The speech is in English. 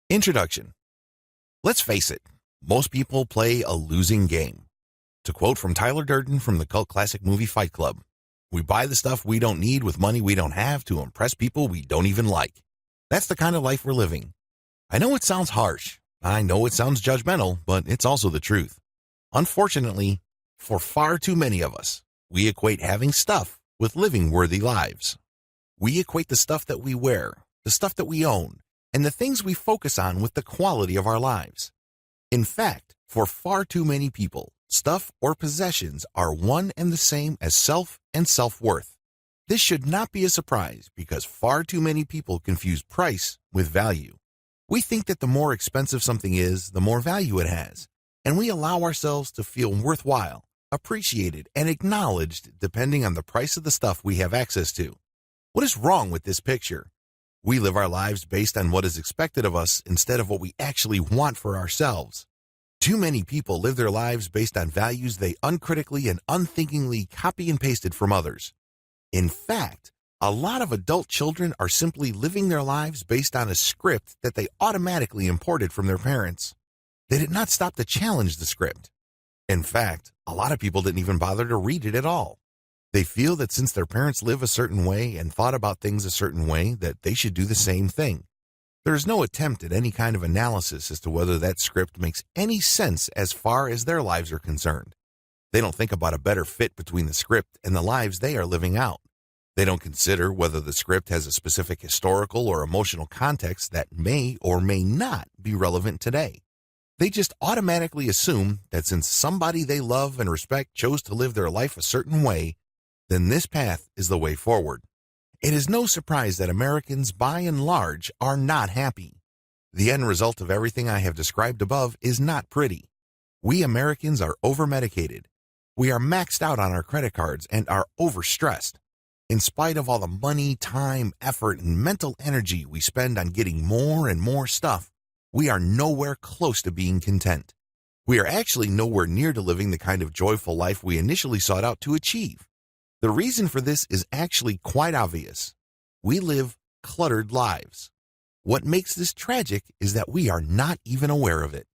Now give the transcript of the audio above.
Introduction. Let's face it, most people play a losing game. To quote from Tyler Durden from the cult classic movie Fight Club, we buy the stuff we don't need with money we don't have to impress people we don't even like. That's the kind of life we're living. I know it sounds harsh. I know it sounds judgmental, but it's also the truth. Unfortunately, for far too many of us, we equate having stuff with living worthy lives. We equate the stuff that we wear, the stuff that we own, and the things we focus on with the quality of our lives. In fact, for far too many people, stuff or possessions are one and the same as self and self-worth. This should not be a surprise because far too many people confuse price with value. We think that the more expensive something is, the more value it has, and we allow ourselves to feel worthwhile, appreciated, and acknowledged depending on the price of the stuff we have access to. What is wrong with this picture? We live our lives based on what is expected of us instead of what we actually want for ourselves. Too many people live their lives based on values they uncritically and unthinkingly copy and pasted from others. In fact, a lot of adult children are simply living their lives based on a script that they automatically imported from their parents. They did not stop to challenge the script. In fact, a lot of people didn't even bother to read it at all. They feel that since their parents live a certain way and thought about things a certain way, that they should do the same thing. There is no attempt at any kind of analysis as to whether that script makes any sense as far as their lives are concerned. They don't think about a better fit between the script and the lives they are living out. They don't consider whether the script has a specific historical or emotional context that may or may not be relevant today. They just automatically assume that since somebody they love and respect chose to live their life a certain way, then this path is the way forward. It is no surprise that Americans, by and large, are not happy. The end result of everything I have described above is not pretty. We Americans are over-medicated. We are maxed out on our credit cards and are overstressed. In spite of all the money, time, effort, and mental energy we spend on getting more and more stuff, we are nowhere close to being content. We are actually nowhere near to living the kind of joyful life we initially sought out to achieve. The reason for this is actually quite obvious. We live cluttered lives. What makes this tragic is that we are not even aware of it.